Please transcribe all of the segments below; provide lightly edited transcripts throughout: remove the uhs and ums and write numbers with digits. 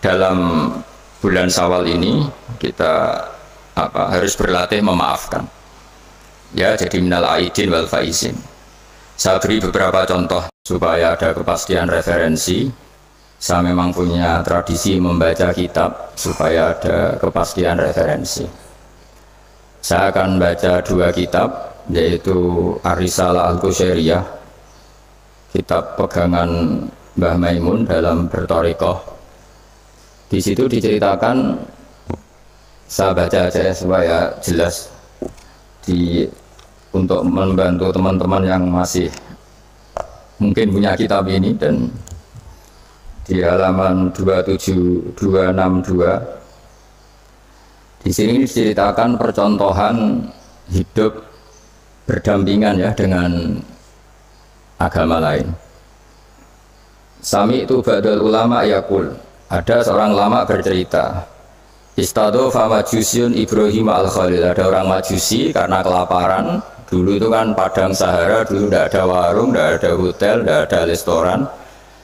dalam bulan Syawal ini kita harus berlatih memaafkan. Ya, jadi minal aidin wal faizin. Saya beri beberapa contoh supaya ada kepastian referensi. Saya memang punya tradisi membaca kitab supaya ada kepastian referensi. Saya akan baca dua kitab, yaitu Ar-Risalah Al-Qushairiyah, kitab pegangan Mbah Maimun dalam berthariqah. Di situ diceritakan, saya baca aja supaya jelas untuk membantu teman-teman yang masih mungkin punya kitab ini. Dan di halaman 27262 di sini diceritakan percontohan hidup berdampingan ya dengan agama lain. Sami itu ba'dal ulama yaqul, ada seorang ulama bercerita, Istadofa majusyun Ibrahim al-Khalil. Ada orang majusi karena kelaparan. Dulu itu kan padang Sahara, dulu tidak ada warung, tidak ada hotel, tidak ada restoran.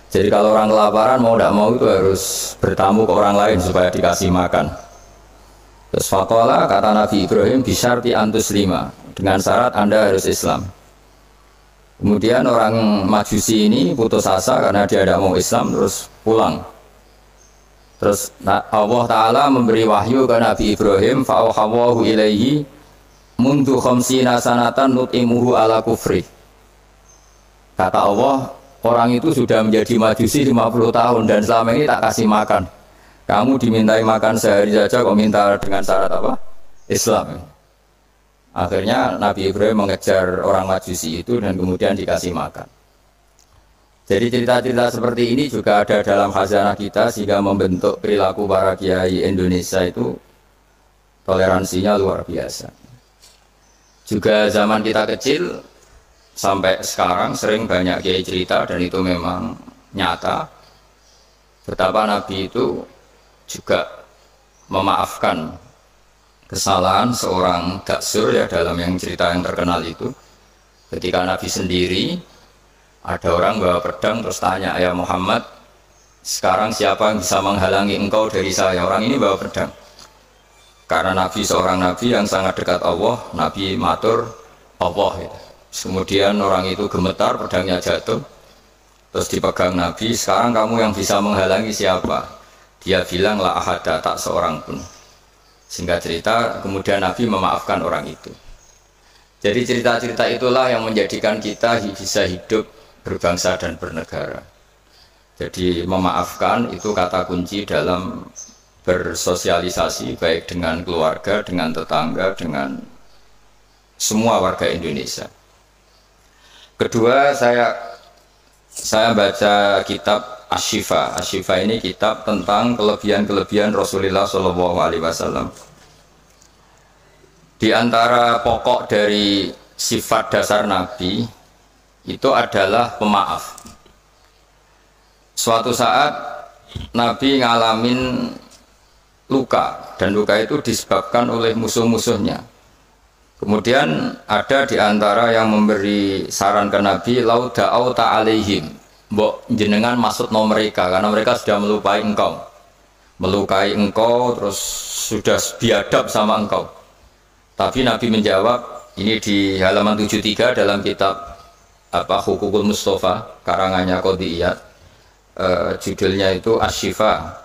Jadi kalau orang kelaparan mau tidak mau itu harus bertamu ke orang lain supaya dikasih makan. Terus faqala, kata Nabi Ibrahim, bisyarti antus lima, dengan syarat Anda harus Islam. Kemudian orang majusi ini putus asa karena dia tidak mau Islam, terus pulang. Terus Allah Ta'ala memberi wahyu ke Nabi Ibrahim, fa'auhawahu ilaihi mundu khamsina sanatan nut'imuhu ala kufri. Kata Allah, orang itu sudah menjadi majusi 50 tahun dan selama ini tak kasih makan. Kamu dimintai makan sehari saja, kok minta dengan syarat apa? Islam. Akhirnya Nabi Ibrahim mengejar orang majusi itu dan kemudian dikasih makan. Jadi cerita-cerita seperti ini juga ada dalam khazanah kita, sehingga membentuk perilaku para kiai Indonesia itu toleransinya luar biasa. Juga zaman kita kecil sampai sekarang sering banyak kiai cerita, dan itu memang nyata, betapa Nabi itu juga memaafkan kesalahan seorang daksur ya, dalam yang cerita yang terkenal itu. Ketika Nabi sendiri, ada orang bawa pedang terus tanya, ya Muhammad, sekarang siapa yang bisa menghalangi engkau dari saya? Orang ini bawa pedang. Karena Nabi seorang Nabi yang sangat dekat Allah, Nabi matur Allah gitu. Kemudian orang itu gemetar, pedangnya jatuh, terus dipegang Nabi, sekarang kamu yang bisa menghalangi siapa? Dia bilang la ahada, tak seorang pun. Singkat cerita, kemudian Nabi memaafkan orang itu. Jadi cerita-cerita itulah yang menjadikan kita bisa hidup berbangsa dan bernegara. Jadi memaafkan itu kata kunci dalam bersosialisasi, baik dengan keluarga, dengan tetangga, dengan semua warga Indonesia. Kedua, saya baca kitab Asy-Syifa. Asy-Syifa ini kitab tentang kelebihan-kelebihan Rasulullah SAW. Di antara pokok dari sifat dasar Nabi itu adalah pemaaf. Suatu saat Nabi ngalamin luka, dan luka itu disebabkan oleh musuh-musuhnya. Kemudian ada di antara yang memberi saran ke Nabi, lau da'au ta'alaihim, mbok jenengan maksud no mereka, karena mereka sudah melukai engkau, terus sudah biadab sama engkau. Tapi Nabi menjawab, ini di halaman 73 dalam kitab Hukukul Mustafa karangannya Qodiyat, judulnya itu Asy-Syifa.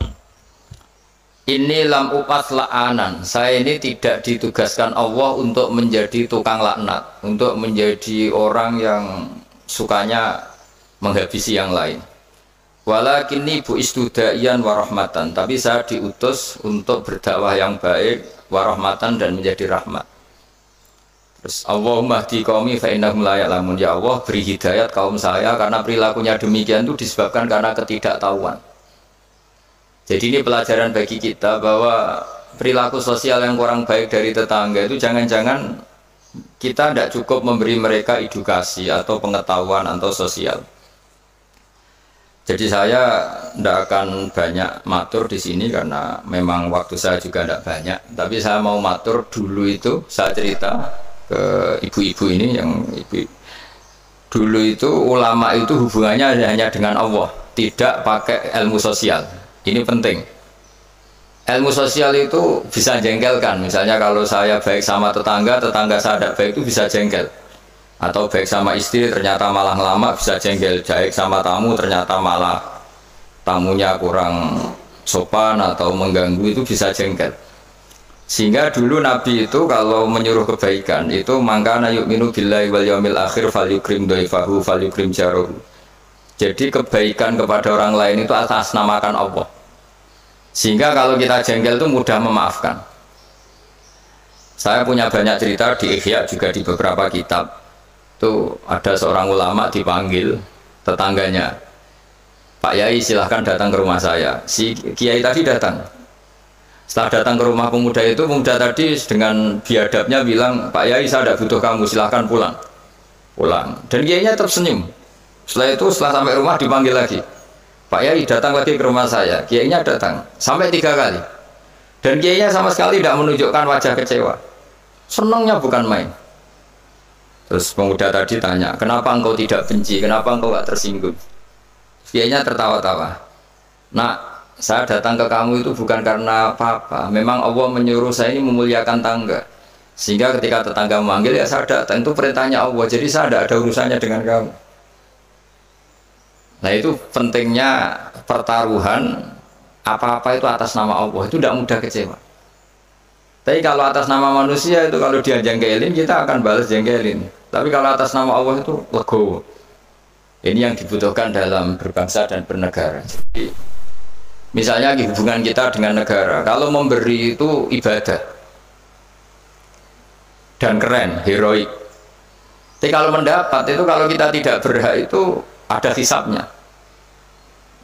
Ini lam upas la'anan, saya ini tidak ditugaskan Allah untuk menjadi tukang laknat, untuk menjadi orang yang sukanya menghabisi yang lain. Walakinni bu'istu da'iyan warahmatan, tapi saya diutus untuk berdakwah yang baik, warahmatan, dan menjadi rahmat. Terus Allahumma hdi qaumi fa innahum la ya'lamun, ya Allah beri hidayat kaum saya, karena perilakunya demikian itu disebabkan karena ketidaktahuan. Jadi ini pelajaran bagi kita bahwa perilaku sosial yang kurang baik dari tetangga itu jangan-jangan kita tidak cukup memberi mereka edukasi atau pengetahuan atau sosial. Jadi saya tidak akan banyak matur di sini karena memang waktu saya juga tidak banyak. Tapi saya mau matur dulu itu, saya cerita ke ibu-ibu ini yang dulu itu ulama itu hubungannya hanya dengan Allah, tidak pakai ilmu sosial. Ini penting. ilmu sosial itu bisa jengkelkan. Misalnya kalau saya baik sama tetangga, tetangga saya tidak baik itu bisa jengkel. Atau baik sama istri ternyata malah lama bisa jengkel. Baik sama tamu ternyata malah tamunya kurang sopan atau mengganggu itu bisa jengkel. Sehingga dulu Nabi itu kalau menyuruh kebaikan itu mangkana yu'minu billahi wal yaumil akhir falyukrim dhaifahu falyukrim jarahu. Jadi kebaikan kepada orang lain itu atas namakan Allah. Sehingga kalau kita jengkel itu mudah memaafkan. Saya punya banyak cerita di Ihya juga di beberapa kitab. Itu ada seorang ulama dipanggil tetangganya, Pak Yai silahkan datang ke rumah saya. Si Kiai tadi datang. Setelah datang ke rumah pemuda itu, pemuda tadi dengan biadabnya bilang, Pak Yai saya tidak butuh kamu, silahkan pulang. Pulang. Dan Kiainya tersenyum. Setelah itu, setelah sampai rumah dipanggil lagi. Pak Yai datang lagi ke rumah saya. Kiainya datang. Sampai 3 kali. Dan Kiainya sama sekali tidak menunjukkan wajah kecewa. Senangnya bukan main. Terus pemuda tadi tanya, kenapa engkau tidak benci? Kenapa engkau tidak tersinggung? Kiainya tertawa-tawa. Nah, saya datang ke kamu itu bukan karena apa-apa. Memang Allah menyuruh saya ini memuliakan tangga. Sehingga ketika tetangga memanggil ya saya datang. Itu perintahnya Allah. Jadi saya tidak ada urusannya dengan kamu. Nah itu pentingnya pertaruhan. Apa-apa itu atas nama Allah. Itu tidak mudah kecewa. Tapi kalau atas nama manusia itu kalau dia jengkelin kita akan balas jengkelin. Tapi kalau atas nama Allah itu legowo. Ini yang dibutuhkan dalam berbangsa dan bernegara. Jadi, misalnya hubungan kita dengan negara, kalau memberi itu ibadah dan keren, heroik. Tapi kalau mendapat itu, kalau kita tidak berhak itu ada hisabnya.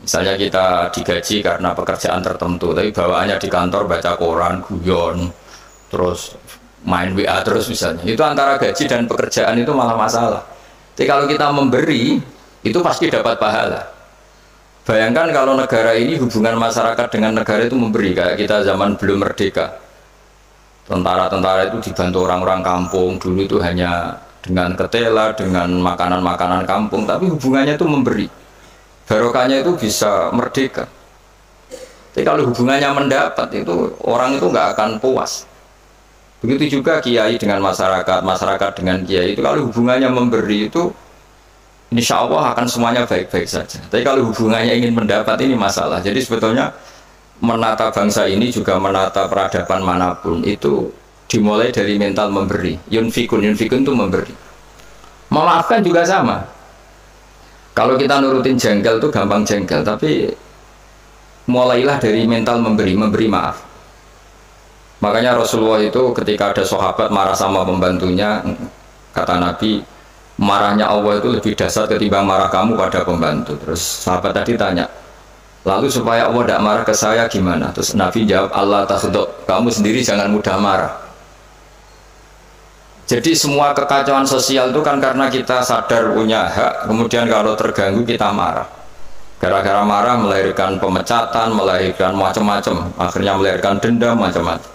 Misalnya kita digaji karena pekerjaan tertentu, tapi bawaannya di kantor baca koran, guyon, terus main WA terus misalnya. Itu antara gaji dan pekerjaan itu malah masalah. Tapi kalau kita memberi, itu pasti dapat pahala. Bayangkan kalau negara ini hubungan masyarakat dengan negara itu memberi, kayak kita zaman belum merdeka. Tentara-tentara itu dibantu orang-orang kampung, dulu itu hanya dengan ketela, dengan makanan-makanan kampung, tapi hubungannya itu memberi. Barokahnya itu bisa merdeka. Tapi kalau hubungannya mendapat, itu orang itu nggak akan puas. Begitu juga kiai dengan masyarakat, masyarakat dengan kiai itu kalau hubungannya memberi itu insya Allah akan semuanya baik-baik saja. Tapi kalau hubungannya ingin mendapat ini masalah. Jadi sebetulnya menata bangsa ini juga menata peradaban manapun itu dimulai dari mental memberi. Yunfikun itu memberi. Memaafkan juga sama. Kalau kita nurutin jengkel itu gampang jengkel, tapi mulailah dari mental memberi maaf. Makanya Rasulullah itu ketika ada sahabat marah sama pembantunya, kata Nabi, marahnya Allah itu lebih dahsyat ketimbang marah kamu pada pembantu. Terus sahabat tadi tanya, lalu supaya Allah tidak marah ke saya gimana? Terus Nabi jawab, Allah takhdok, kamu sendiri jangan mudah marah. Jadi semua kekacauan sosial itu kan karena kita sadar punya hak, kemudian kalau terganggu kita marah. Gara-gara marah melahirkan pemecatan, melahirkan macam-macam, akhirnya melahirkan dendam macam-macam.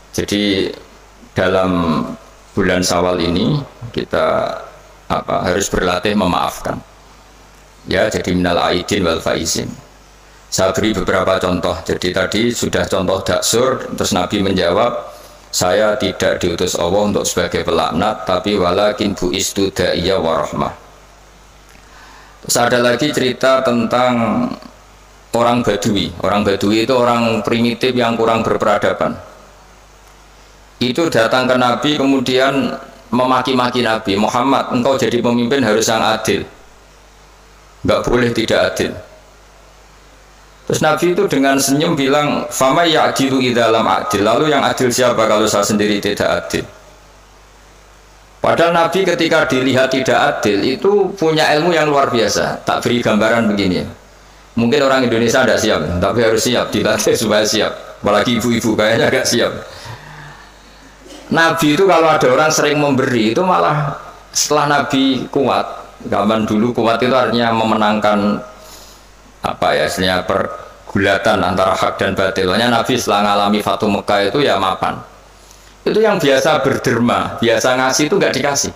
Jadi dalam bulan Syawal ini kita harus berlatih memaafkan. Ya, jadi minal aidin wal faizin. Saya beri beberapa contoh. Jadi tadi sudah contoh daksur, terus Nabi menjawab, saya tidak diutus Allah untuk sebagai pelaknat, tapi walakin bu'istu da'iyya wa rahmah. Terus ada lagi cerita tentang orang Badui. Orang Badui itu orang primitif yang kurang berperadaban. Itu datang ke Nabi kemudian memaki-maki Nabi, Muhammad engkau jadi pemimpin harus yang adil, nggak boleh tidak adil. Terus Nabi itu dengan senyum bilang, fama ya'dilu idzalam adil, lalu yang adil siapa kalau saya sendiri tidak adil? Padahal Nabi ketika dilihat tidak adil itu punya ilmu yang luar biasa. Tak beri gambaran begini, mungkin orang Indonesia tidak siap, tapi harus siap, dilatih supaya siap, apalagi ibu-ibu kayaknya agak siap. Nabi itu kalau ada orang sering memberi itu malah setelah Nabi kuat, zaman dulu kuat itu artinya memenangkan istilahnya pergulatan antara hak dan batil. Nabi setelah ngalami Fatu Mekah itu ya mapan. Itu yang biasa berderma, biasa ngasih itu nggak dikasih.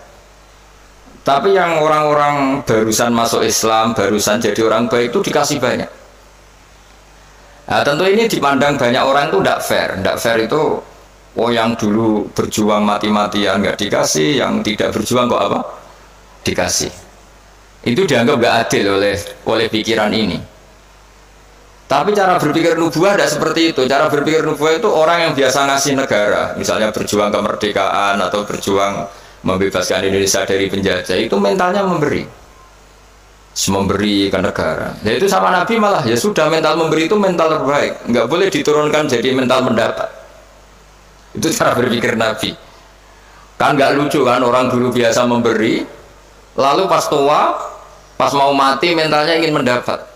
Tapi yang orang-orang barusan masuk Islam, barusan jadi orang baik itu dikasih banyak. Nah, tentu ini dipandang banyak orang itu tidak fair. Tidak fair itu, oh yang dulu berjuang mati-matian nggak dikasih, yang tidak berjuang kok apa? Dikasih. Itu dianggap nggak adil oleh pikiran ini. Tapi cara berpikir nubuah tidak seperti itu. Cara berpikir nubuah itu orang yang biasa ngasih negara, misalnya berjuang kemerdekaan atau berjuang membebaskan Indonesia dari penjajah, itu mentalnya memberi ke negara. Ya itu sama Nabi malah ya sudah, mental memberi itu mental terbaik, nggak boleh diturunkan jadi mental mendapat. Itu cara berpikir Nabi. Kan nggak lucu kan, orang dulu biasa memberi, lalu pas tua, pas mau mati mentalnya ingin mendapat.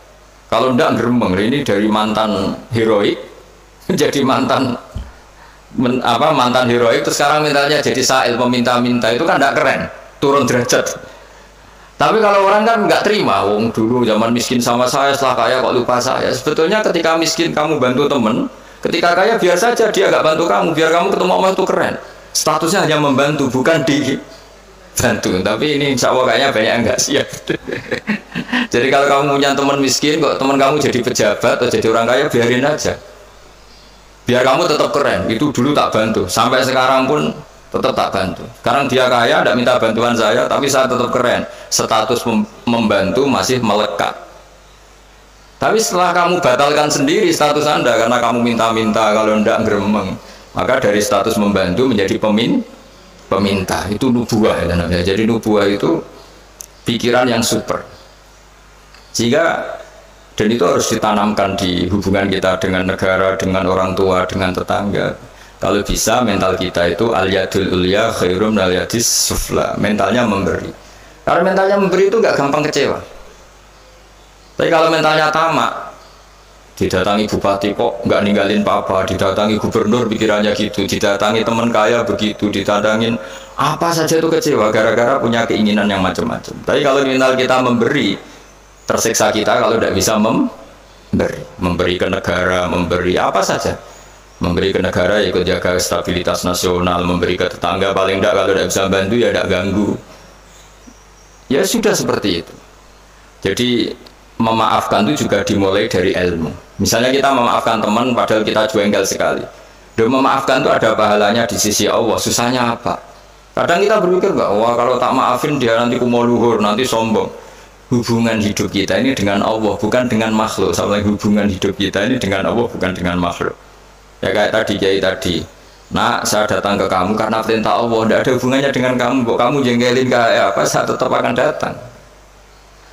Kalau ndak geremeng, ini dari mantan heroik jadi mantan mantan heroik, terus sekarang mentalnya jadi sa'il, peminta-minta, itu kan ndak keren, turun derajat. Tapi kalau orang kan nggak terima, wong dulu zaman miskin sama saya, setelah kaya kok lupa saya. Sebetulnya ketika miskin kamu bantu temen, ketika kaya biar saja dia nggak bantu kamu, biar kamu ketemu Allah itu keren. Statusnya hanya membantu, bukan dibantu. Tapi ini insya Allah kayaknya banyak yang nggak siap. Jadi kalau kamu punya teman miskin, kok teman kamu jadi pejabat atau jadi orang kaya, biarin aja. Biar kamu tetap keren. Itu dulu tak bantu, sampai sekarang pun tetap tak bantu. Sekarang dia kaya, tidak minta bantuan saya, tapi saya tetap keren. Status membantu masih melekat. Tapi setelah kamu batalkan sendiri status Anda karena kamu minta-minta, kalau tidak geremeng, maka dari status membantu menjadi peminta. Itu nubuah ya namanya. Jadi nubuah itu pikiran yang super. Sehingga, dan itu harus ditanamkan di hubungan kita dengan negara, dengan orang tua, dengan tetangga. Kalau bisa mental kita itu al-yadul ulya khairum minal yadis sufla, mentalnya memberi. Kalau mentalnya memberi itu nggak gampang kecewa. Tapi kalau mentalnya tamak, didatangi bupati kok nggak ninggalin papa, didatangi gubernur pikirannya gitu, didatangi teman kaya begitu, ditandangin apa saja itu kecewa gara-gara punya keinginan yang macam-macam. Tapi kalau mental kita memberi, tersiksa kita kalau tidak bisa memberi ke negara, memberi apa saja, memberi ke negara ya ikut jaga stabilitas nasional, memberi ke tetangga paling tidak kalau tidak bisa bantu ya tidak ganggu. Ya sudah seperti itu. Jadi memaafkan itu juga dimulai dari ilmu. Misalnya kita memaafkan teman padahal kita jengkel sekali, dan memaafkan itu ada pahalanya di sisi Allah. Susahnya apa? Kadang kita berpikir nggak, wah kalau tak maafin dia nanti kumoluhur, nanti sombong. Hubungan hidup kita ini dengan Allah, bukan dengan makhluk. Sama hubungan hidup kita ini dengan Allah, bukan dengan makhluk. Ya kayak tadi, kiai tadi, nak saya datang ke kamu karena perintah Allah, tidak ada hubungannya dengan kamu. Kok kamu jengkelin kayak apa, saya tetap akan datang.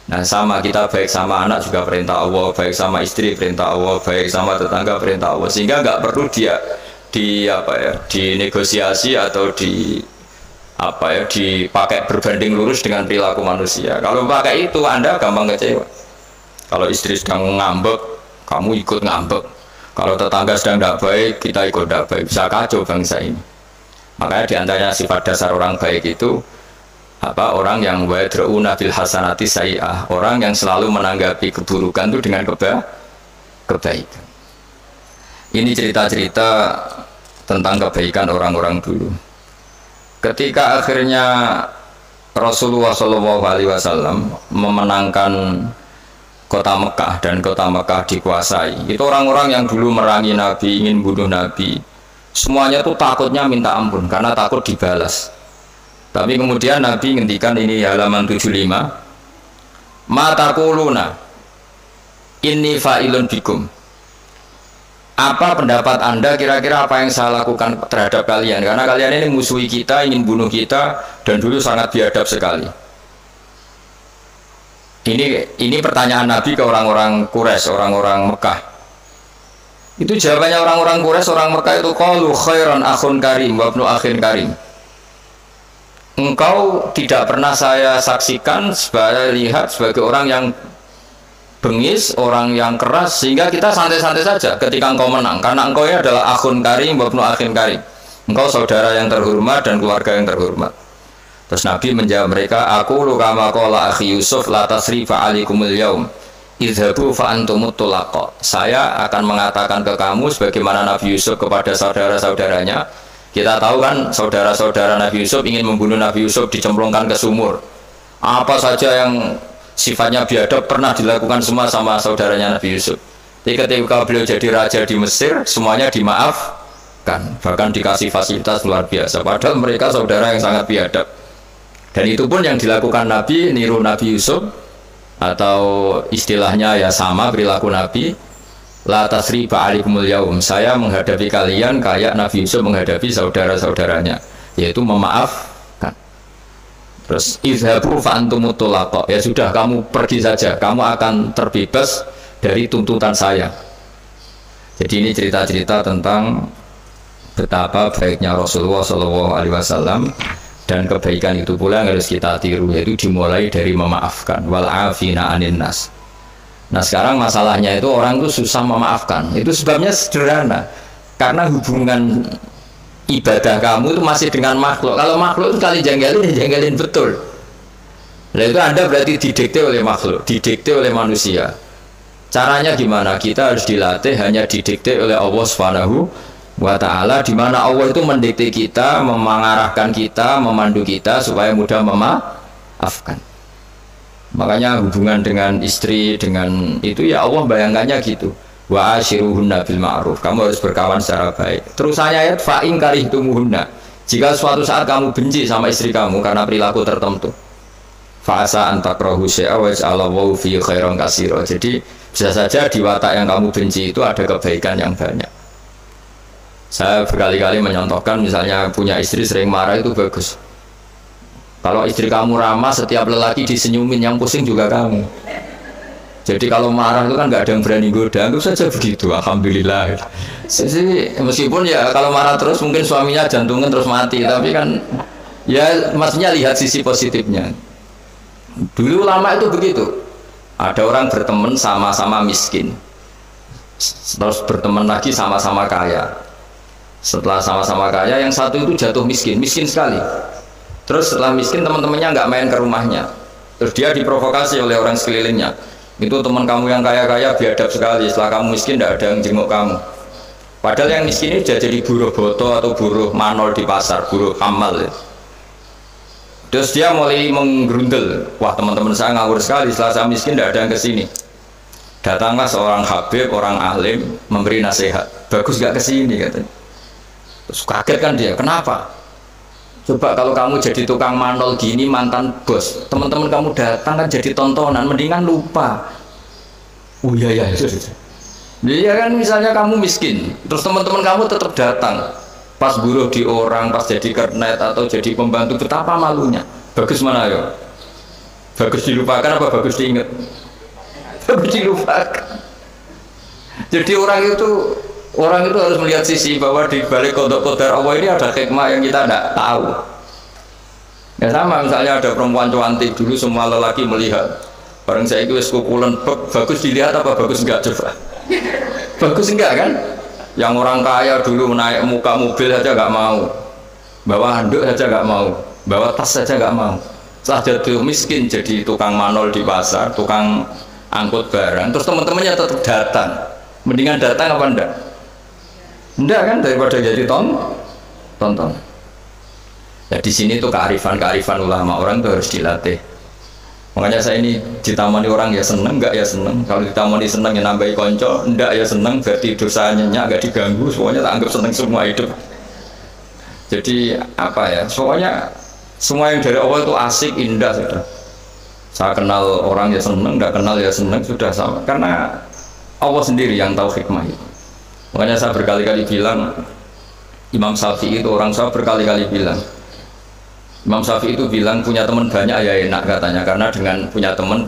Nah sama, kita baik sama anak juga perintah Allah, baik sama istri perintah Allah, baik sama tetangga perintah Allah. Sehingga nggak perlu dia dinegosiasi atau dipakai berbanding lurus dengan perilaku manusia. Kalau pakai itu Anda gampang kecewa. Kalau istri sedang ngambek, kamu ikut ngambek. Kalau tetangga sedang tidak baik, kita ikut tidak baik. Bisa kacau bangsa ini. Makanya diantaranya sifat dasar orang baik itu orang yang wadra'una bil hasanati sayyi'ah, orang yang selalu menanggapi keburukan itu dengan kebaikan. Ini cerita-cerita tentang kebaikan orang-orang dulu. Ketika akhirnya Rasulullah SAW memenangkan kota Mekah dan kota Mekah dikuasai, itu orang-orang yang dulu merangi Nabi, ingin bunuh Nabi, semuanya tuh takutnya minta ampun karena takut dibalas. Tapi kemudian Nabi ngendikan, ini halaman 75, ma taquluna inni fa'ilun bikum. Apa pendapat Anda kira-kira apa yang saya lakukan terhadap kalian? Karena kalian ini musuhi kita, ingin bunuh kita, dan dulu sangat biadab sekali. Ini pertanyaan Nabi ke orang-orang Quraisy, orang-orang Mekah. Itu jawabannya orang-orang Quraisy, orang Mekah itu qalu khairan akhun karim wa ibnu akhin karim. Engkau tidak pernah saya saksikan lihat sebagai orang yang bengis, orang yang keras, sehingga kita santai-santai saja ketika engkau menang, karena engkau ini adalah akhun karim wa ibnu akhin karim, engkau saudara yang terhormat dan keluarga yang terhormat. Terus Nabi menjawab mereka, aku kama qala akhi Yusuf la tasrifa alaikumul yaum idhabu fa antumut tulaqa. Saya akan mengatakan ke kamu sebagaimana Nabi Yusuf kepada saudara-saudaranya. Kita tahu kan saudara-saudara Nabi Yusuf ingin membunuh Nabi Yusuf, dicemplungkan ke sumur. Apa saja yang sifatnya biadab pernah dilakukan semua sama saudaranya Nabi Yusuf. Tapi ketika beliau jadi raja di Mesir, semuanya dimaafkan, bahkan dikasih fasilitas luar biasa. Padahal mereka saudara yang sangat biadab. Dan itu pun yang dilakukan Nabi, niru Nabi Yusuf, atau istilahnya ya sama perilaku Nabi. La tasriba alaikumul yaum. Saya menghadapi kalian kayak Nabi Yusuf menghadapi saudara-saudaranya, yaitu memaafkan. Terus izhabu fa antumut tulaqa. Ya sudah, kamu pergi saja, kamu akan terbebas dari tuntutan saya. Jadi ini cerita-cerita tentang betapa baiknya Rasulullah SAW, dan kebaikan itu pula yang harus kita tiru, yaitu dimulai dari memaafkan. Wal afina anin nas. Nah sekarang masalahnya itu orang itu susah memaafkan. Itu sebabnya sederhana, karena hubungan ibadah kamu itu masih dengan makhluk. Kalau makhluk itu kali janggalin, ya janggalin betul. Nah itu Anda berarti didikte oleh makhluk, didikte oleh manusia. Caranya gimana? Kita harus dilatih hanya didikte oleh Allah Subhanahu wa Ta'ala, di mana Allah itu mendikte kita, mengarahkan kita, memandu kita supaya mudah memaafkan. Makanya hubungan dengan istri, dengan itu ya Allah bayangkannya gitu. Wa ashiruhunna bil ma'ruf. Kamu harus berkawan secara baik. Terusannya ayat fa in karihtumuhunna. Jika suatu saat kamu benci sama istri kamu karena perilaku tertentu, fa asa an takrahu syai'a wa yaj'alallahu fi khairan katsira. Jadi bisa saja di watak yang kamu benci itu ada kebaikan yang banyak. Saya berkali-kali menyontohkan, misalnya punya istri sering marah itu bagus. Kalau istri kamu ramah, setiap lelaki disenyumin, yang pusing juga kamu. Jadi kalau marah itu kan nggak ada yang berani goda, itu saja begitu. Alhamdulillah. Meskipun ya kalau marah terus mungkin suaminya jantungnya terus mati, tapi kan ya maksudnya lihat sisi positifnya. Dulu lama itu begitu. Ada orang berteman sama-sama miskin, terus berteman lagi sama-sama kaya. Setelah sama-sama kaya, yang satu itu jatuh miskin, miskin sekali. Terus setelah miskin, teman-temannya nggak main ke rumahnya. Terus dia diprovokasi oleh orang sekelilingnya. Itu teman kamu yang kaya-kaya biadab sekali, setelah kamu miskin tidak ada yang jenguk kamu. Padahal yang miskin ini sudah jadi buruh boto atau buruh manol di pasar, buruh hamal ya. Terus dia mulai menggerundel, wah teman-teman saya ngawur sekali, setelah saya miskin tidak ada yang kesini. Datanglah seorang habib, orang alim, memberi nasihat, bagus gak kesini katanya. Terus kaget kan dia, kenapa? Coba kalau kamu jadi tukang manol gini, mantan bos, teman-teman kamu datang kan jadi tontonan, mendingan lupa. Oh iya iya, iya kan misalnya kamu miskin, terus teman-teman kamu tetap datang. Pas buruh di orang, pas jadi kernet atau jadi pembantu, betapa malunya. Bagus mana ya? Bagus dilupakan apa bagus diingat? Bagus dilupakan. Jadi orang itu harus melihat sisi bahwa di balik kodok qadar Allah ini ada hikmah yang kita tidak tahu. Ya sama misalnya ada perempuan cantik, dulu semua lelaki melihat. Barang saya itu kukulan, bagus dilihat apa bagus enggak coba? Bagus enggak kan? Yang orang kaya dulu naik muka mobil saja nggak mau, bawa handuk saja nggak mau, bawa tas saja nggak mau. Setelah jatuh miskin jadi tukang manol di pasar, tukang angkut barang, terus teman-temannya tetap datang. Mendingan datang apa enggak? Enggak kan, daripada jadi tonton. Ya di sini tuh kearifan ulama, orang tuh harus dilatih. Makanya saya ini ditamani orang ya seneng, enggak ya seneng. Kalau ditamani seneng ya nambahi konco, enggak ya seneng, berarti dosanya enggak diganggu, semuanya tak anggap seneng semua hidup. Jadi apa ya, semuanya semua yang dari awal itu asik, indah sudah. Saya kenal orang ya seneng, enggak kenal ya seneng, sudah sama. Karena Allah sendiri yang tahu hikmah itu. Makanya saya berkali-kali bilang, Imam Syafi'i itu orang, saya berkali-kali bilang, Imam Syafi'i itu bilang punya teman banyak ya enak katanya, karena dengan punya teman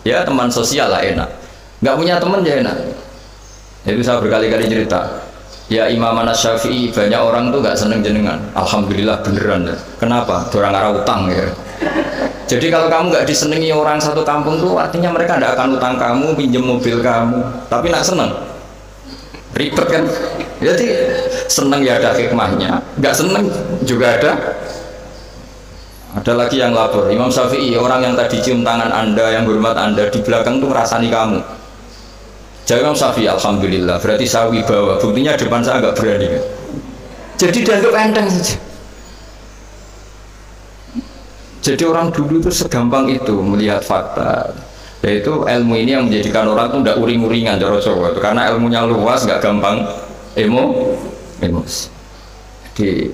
ya teman sosial lah enak, nggak punya teman ya enak. Itu saya berkali-kali cerita, ya Imam Syafi'i banyak orang tuh nggak seneng jenengan, alhamdulillah beneran. Kenapa? Orang arah utang ya. Jadi kalau kamu nggak disenangi orang satu kampung tuh artinya mereka tidak akan utang kamu, pinjam mobil kamu, tapi nak seneng, ribet kan? Jadi seneng ya ada hikmahnya, nggak seneng juga ada. Ada lagi yang lapor, Imam Syafi'i, orang yang tadi cium tangan Anda, yang hormat Anda, di belakang tuh ngerasani kamu. Jadi Imam Syafi'i, alhamdulillah, berarti saya wibawa, buktinya depan saya nggak berani. Jadi dianggap enteng saja. Jadi orang dulu itu segampang itu melihat fakta. Yaitu ilmu ini yang menjadikan orang itu tidak uring-uringan cara Jawa itu, karena ilmunya luas, nggak gampang emosi. Jadi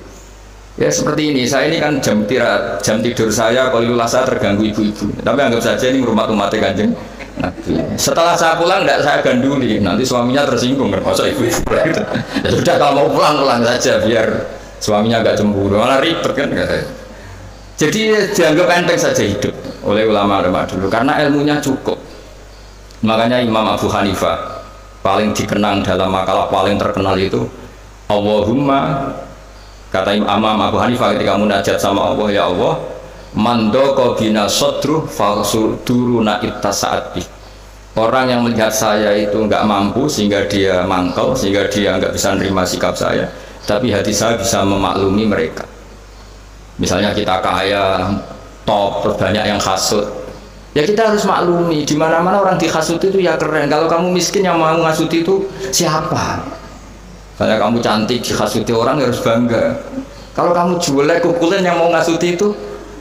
ya seperti ini, saya ini kan jam tidur saya kalau saya terganggu ibu-ibu, tapi anggap saja ini umat Kanjeng Nabi. Setelah saya pulang tidak saya ganduli, nanti suaminya tersinggung kan, masa ibu-ibu gitu. Ya sudah, kalau mau pulang saja biar suaminya agak cemburu, malah ribet kan. Jadi dianggap enteng saja hidup oleh ulama-ulama dulu karena ilmunya cukup. Makanya Imam Abu Hanifah paling dikenang dalam makalah paling terkenal itu Allahumma, kata Imam Abu Hanifah ketika munajat sama Allah, ya Allah, mandoko bina sodruh falsuduruna ittasa'at bih. Orang yang melihat saya itu nggak mampu sehingga dia mangkel, sehingga dia nggak bisa menerima sikap saya, tapi hati saya bisa memaklumi mereka. Misalnya kita kaya, top, banyak yang hasut, ya kita harus maklumi. Di mana-mana orang dihasut itu ya keren. Kalau kamu miskin yang mau ngasut itu siapa? Misalnya kamu cantik dihasuti orang harus bangga. Kalau kamu jelek kukulan yang mau ngasuti itu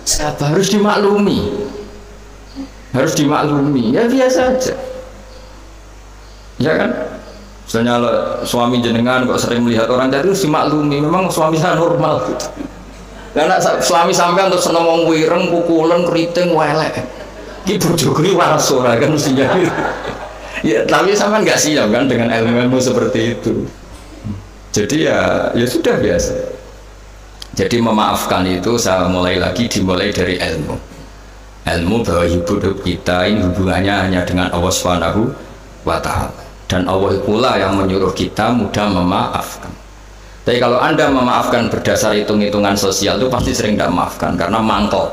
siapa? Harus dimaklumi. Harus dimaklumi. Ya biasa aja. Ya kan? Misalnya suami jenengan kok sering melihat orang tadi harus dimaklumi. Memang suami saya normal gitu. Karena suami sampean untuk seneng wong wireng, pukulan, keriting, welek. Ki bojoku iki waras ora kan mestinya. Ya, tapi sampean enggak siap kan dengan ilmu-ilmu seperti itu. Jadi ya sudah biasa. Jadi memaafkan itu saya dimulai dari ilmu. Ilmu bahwa hidup kita ini hubungannya hanya dengan Allah Subhanahu wa Ta'ala. Dan Allah pula yang menyuruh kita mudah memaafkan. Tapi kalau Anda memaafkan berdasar hitung-hitungan sosial itu pasti sering tidak memaafkan karena mangkel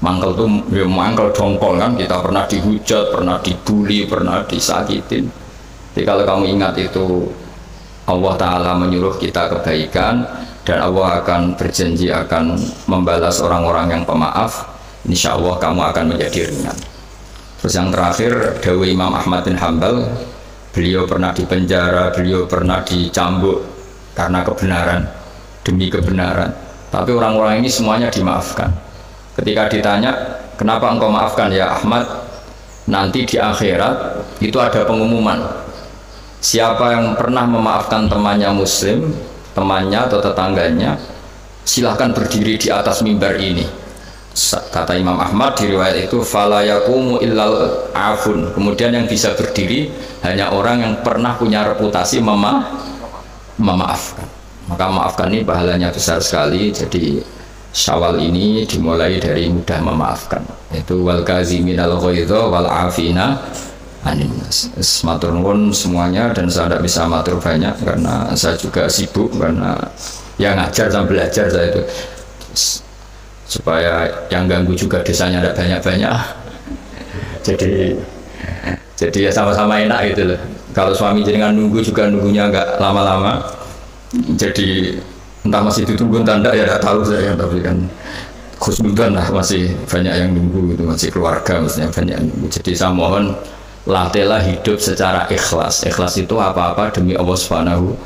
itu ya mangkel dongkol kan, kita pernah dihujat, pernah dibully, pernah disakitin. Jadi kalau kamu ingat itu Allah Ta'ala menyuruh kita kebaikan dan Allah akan berjanji akan membalas orang-orang yang pemaaf, insya Allah kamu akan menjadi ringan. Terus yang terakhir dawuh Imam Ahmad bin Hanbal, beliau pernah dipenjara, beliau pernah dicambuk karena kebenaran, demi kebenaran, tapi orang-orang ini semuanya dimaafkan. Ketika ditanya kenapa engkau maafkan ya Ahmad, nanti di akhirat itu ada pengumuman, siapa yang pernah memaafkan temannya muslim, temannya atau tetangganya, silahkan berdiri di atas mimbar ini. Kata Imam Ahmad di riwayat itu fala yaqumu illal afun, kemudian yang bisa berdiri hanya orang yang pernah punya reputasi memaafkan. Maka maafkan ini pahalanya besar sekali. Jadi Syawal ini dimulai dari mudah memaafkan, itu wal kaziminal ghaidha wal afina anin nas. Matur nuwun semuanya, dan saya tidak bisa matur banyak karena saya juga sibuk, karena yang ngajar dan belajar saya itu, supaya yang ganggu juga desanya tidak banyak-banyak. Jadi ya sama-sama enak gitu loh. Kalau suami jenengan nunggu juga nunggunya nggak lama-lama. Jadi entah masih ditunggu tanda ya tidak tahu saya, tapi kan khusnudan lah, masih banyak yang nunggu gitu, masih keluarga maksudnya banyak yang nunggu. Jadi saya mohon latihlah hidup secara ikhlas. Ikhlas itu apa-apa demi Allah Subhanahu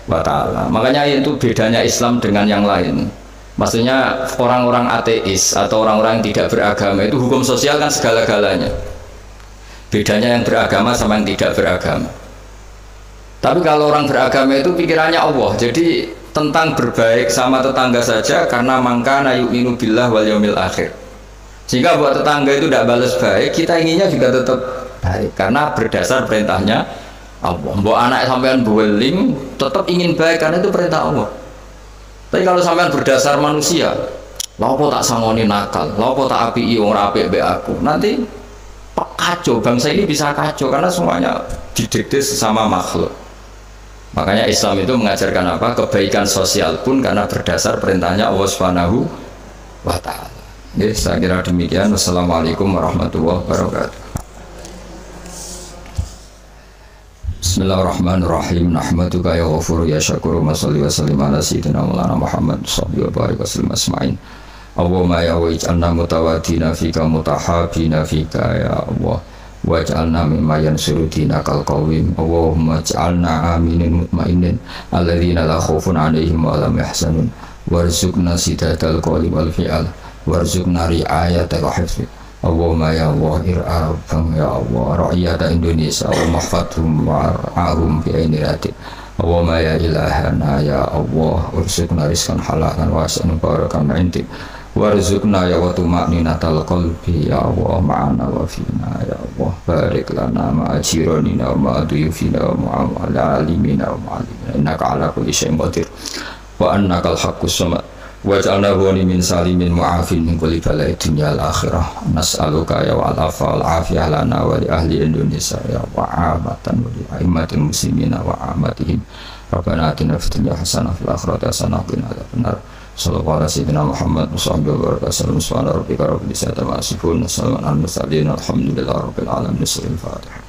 wa Ta'ala. Makanya itu bedanya Islam dengan yang lain. Maksudnya orang-orang ateis atau orang-orang yang tidak beragama itu hukum sosial kan segala-galanya. Bedanya yang beragama sama yang tidak beragama. Tapi kalau orang beragama itu pikirannya Allah, jadi tentang berbaik sama tetangga saja, karena mangkana yu'minu billah wal yaumil akhir. Sehingga buat tetangga itu tidak balas baik, kita inginnya juga tetap baik karena berdasar perintahnya Allah. Mbok anak sampean beweling tetap ingin baik karena itu perintah Allah. Tapi kalau sampean berdasar manusia, lapo tak sangoni nakal, lapo tak api wong apik mbek aku, nanti kacau, bangsa ini bisa kacau karena semuanya didikte sesama makhluk. Makanya Islam itu mengajarkan apa? Kebaikan sosial pun karena berdasar perintahnya Allah Subhanahu wa Ta'ala. Ya, saya kira demikian. Wassalamualaikum warahmatullahi wabarakatuh. Bismillahirrahmanirrahim. Nahmaduka ya ghafur ya syakur wa salli wa sallim ala sayyidina maulana Muhammad sallallahu alaihi wasallam asma'in. Allahumma ya waj'alna mutawadina fika mutahabina fika ya Allah. Waj'alna mimma yansuru dinakal qawim. Allahumma ja'alna aminin mutmainin alladzina la khaufun 'alaihim wa la hum yahzanun. Warzuqna sidatal qawli wal fi'al, warzuqna ri'ayatal hifzi, Allahumma ya Allah ir'abang ya Allah ra'iyata Indonesia wa mahfadhum war'ahum bi'ainiratin Allahumma ya ilahana ya Allah ursukna rizkan halalan wasan barakan intik warzuqna ya wa tuma'ninatal qalbi ya Allah ma'ana wa fina ya Allah barik lana ma'ajiranina wa ma'aduyufina wa ma'ala alimina wa ma'alimina innaka ala kulli syai'in qadir wa annakal haqqus samad waj'alna ghani min salimin mu'afin min kulli bala'i dunya al akhirah nas'aluka ya wa alafa wal afiyah lana wa li ahli Indonesia ya wa amatan wa li a'immatil muslimina wa amatihim rabbana atina fid dunya hasanah fil akhirati hasanah wa qina adzabannar sallallahu alaihi sayyidina Muhammad wa sallam subhana rabbika rabbil izzati amma yasifun wa salamun alal mursalin alhamdulillahi rabbil alamin. Al-Fatihah.